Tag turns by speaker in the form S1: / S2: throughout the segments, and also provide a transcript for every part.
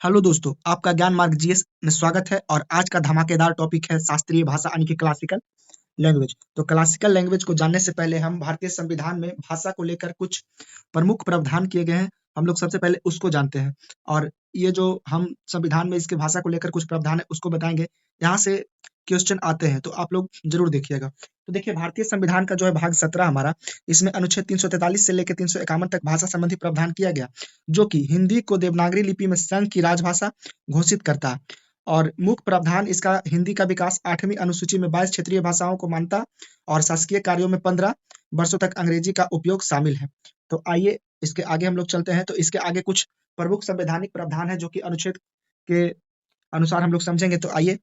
S1: Hello दोस्तों, आपका ज्ञान मार्ग जीएस में स्वागत है और आज का धमाकेदार टॉपिक है शास्त्रीय भाषा यानी कि क्लासिकल लैंग्वेज। तो क्लासिकल लैंग्वेज को जानने से पहले हम भारतीय संविधान में भाषा को लेकर कुछ प्रमुख प्रावधान किए गए हैं, हम लोग सबसे पहले उसको जानते हैं और ये जो हम संविधान में इसके भाषा को लेकर कुछ प्रावधान है उसको बताएंगे। यहाँ से क्वेश्चन आते हैं तो आप लोग जरूर देखिएगा। तो देखिए, भारतीय संविधान का जो है भाग 17 हमारा, इसमें अनुच्छेद 343 से लेकर 351 तक भाषा संबंधी प्रावधान किया गया, जो कि हिंदी को देवनागरी लिपि में संघ की राजभाषा घोषित करता है। और मुख्य प्रावधान इसका हिंदी का विकास 8वीं अनुसूची में 22 क्षेत्रीय भाषाओं को मान्यता और शासकीय कार्यों में 15 वर्षों तक अंग्रेजी का उपयोग शामिल है। तो आइए इसके आगे हम लोग चलते हैं। तो इसके आगे कुछ प्रमुख संवैधानिक प्रावधान है जो कि अनुच्छेद के अनुसार हम लोग समझेंगे। तो आइए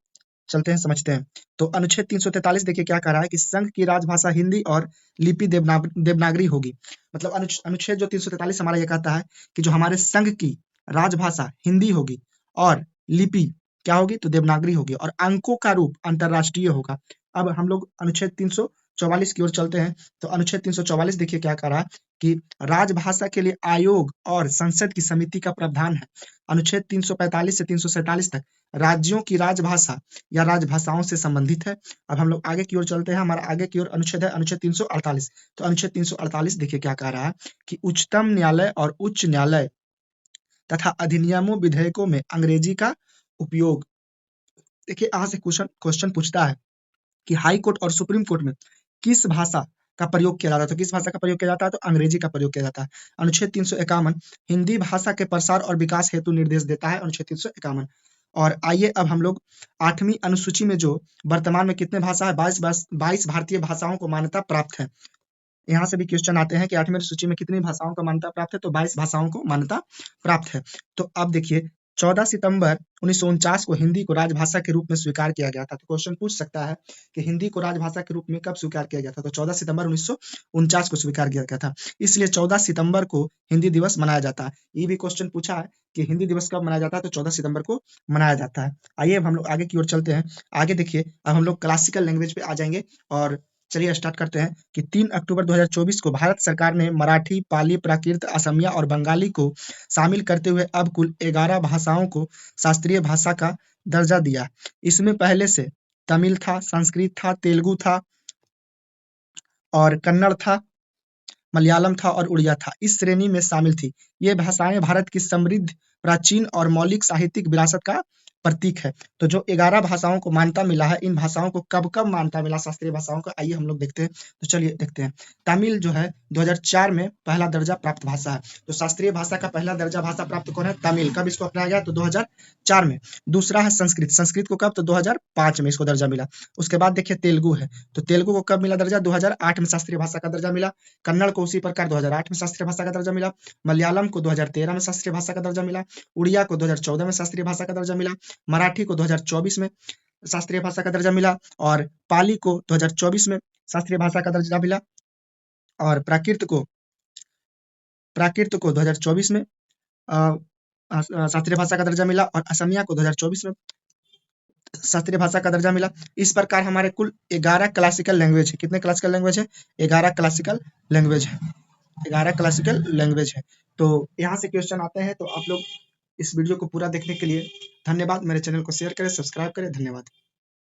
S1: चलते हैं, समझते हैं। तो अनुच्छेद 343 देखिए क्या कह रहा है कि संघ की राजभाषा हिंदी और लिपि देवनागरी होगी। मतलब अनुच्छेद जो 343 हमारा ये कहता है कि जो हमारे संघ की राजभाषा हिंदी होगी और लिपि क्या होगी, तो देवनागरी होगी और अंकों का रूप अंतरराष्ट्रीय होगा। अब हम लोग अनुच्छेद 344 की ओर चलते हैं। तो अनुच्छेद 344 देखिए क्या कह रहा है कि राजभाषा के लिए आयोग और संसद की समिति का प्रावधान है। अनुच्छेद 345 से 347 तक राज्यों की राजभाषा या राजभाषाओं से संबंधित है। अब हम लोग आगे की ओर चलते हैं। हमारा आगे की ओर अनुच्छेद है अनुच्छेद 348। तो अनुच्छेद 348 देखिए क्या कह रहा है कि उच्चतम न्यायालय और उच्च न्यायालय तथा अधिनियमों विधेयकों में अंग्रेजी का उपयोग। देखिए यहाँ से क्वेश्चन पूछता है कि हाई कोर्ट और सुप्रीम कोर्ट में किस भाषा का प्रयोग किया जाता है। तो किस भाषा का प्रयोग किया जाता है, तो अंग्रेजी का प्रयोग किया जाता है। अनुच्छेद 351 हिंदी भाषा के प्रसार और विकास हेतु निर्देश देता है, अनुच्छेद 351। और आइए अब हम लोग 8वीं अनुसूची में जो वर्तमान में कितने भाषा है, 22 भारतीय भाषाओं को मान्यता प्राप्त है। यहाँ से भी क्वेश्चन आते हैं कि 8वीं अनुसूची में कितनी भाषाओं को मान्यता प्राप्त है, तो 22 भाषाओं को मान्यता प्राप्त है। तो अब देखिए 14 सितंबर 1949 को हिंदी को राजभाषा के रूप में स्वीकार किया गया था। तो क्वेश्चन पूछ सकता है कि हिंदी को राजभाषा के रूप में कब स्वीकार किया गया था, तो 14 सितंबर 1949 को स्वीकार किया गया था। इसलिए 14 सितंबर को हिंदी दिवस मनाया जाता है। ये भी क्वेश्चन पूछा है कि हिंदी दिवस कब मनाया जाता है, तो 14 सितंबर को मनाया जाता है। आइए अब हम लोग आगे की ओर चलते हैं। आगे देखिए, अब हम लोग क्लासिकल लैंग्वेज पे आ जाएंगे और चलिए स्टार्ट करते हैं कि 3 अक्टूबर 2024 को भारत सरकार ने मराठी, पाली, प्राकृत, असमिया और बंगाली को शामिल करते हुए अब कुल 11 भाषाओं को शास्त्रीय भाषा का दर्जा दिया। इसमें पहले से तमिल था, संस्कृत था, तेलुगु था और कन्नड़ था, मलयालम था और उड़िया था। इस श्रेणी में शामिल थी। ये भाषाएं भारत की समृद्ध, प्राचीन और मौलिक साहित्यिक विरासत का प्रतीक है। तो जो 11 भाषाओं को मान्यता मिला है, इन भाषाओं को कब-कब मान्यता मिला शास्त्रीय भाषाओं को, आइए हम लोग देखते हैं। तो चलिए देखते हैं। तमिल जो है 2004 में पहला दर्जा प्राप्त भाषा है। तो शास्त्रीय भाषा का पहला दर्जा भाषा प्राप्त कौन है, तमिल। कब इसको अपनाया गया, तो 2004 में। दूसरा है संस्कृत। संस्कृत को कब, तो 2005 में इसको दर्जा मिला। उसके बाद देखिए तेलुगु है। तो तेलुगु को कब मिला दर्जा, 2008 में शास्त्रीय भाषा का दर्जा मिला। कन्नड़ को उसी प्रकार 2008 में शास्त्रीय भाषा का दर्जा मिला। मलयालम को 2013 में शास्त्रीय भाषा का दर्जा मिला। उड़िया को 2014 में शास्त्रीय भाषा का दर्जा मिला। मराठी को 2024 में शास्त्रीय भाषा का दर्जा मिला और पाली को 2024 में शास्त्रीय भाषा का दर्जा मिला और प्राकृत को 2024 में शास्त्रीय भाषा का दर्जा मिला और असमिया को 2024 में शास्त्रीय भाषा का दर्जा मिला। इस प्रकार हमारे कुल 11 क्लासिकल लैंग्वेज है। कितने क्लासिकल लैंग्वेज है, 11 क्लासिकल लैंग्वेज है। 11 क्लासिकल लैंग्वेज है। तो यहाँ से क्वेश्चन आते हैं। तो आप लोग इस वीडियो को पूरा देखने के लिए धन्यवाद। मेरे चैनल को शेयर करें, सब्सक्राइब करें। धन्यवाद।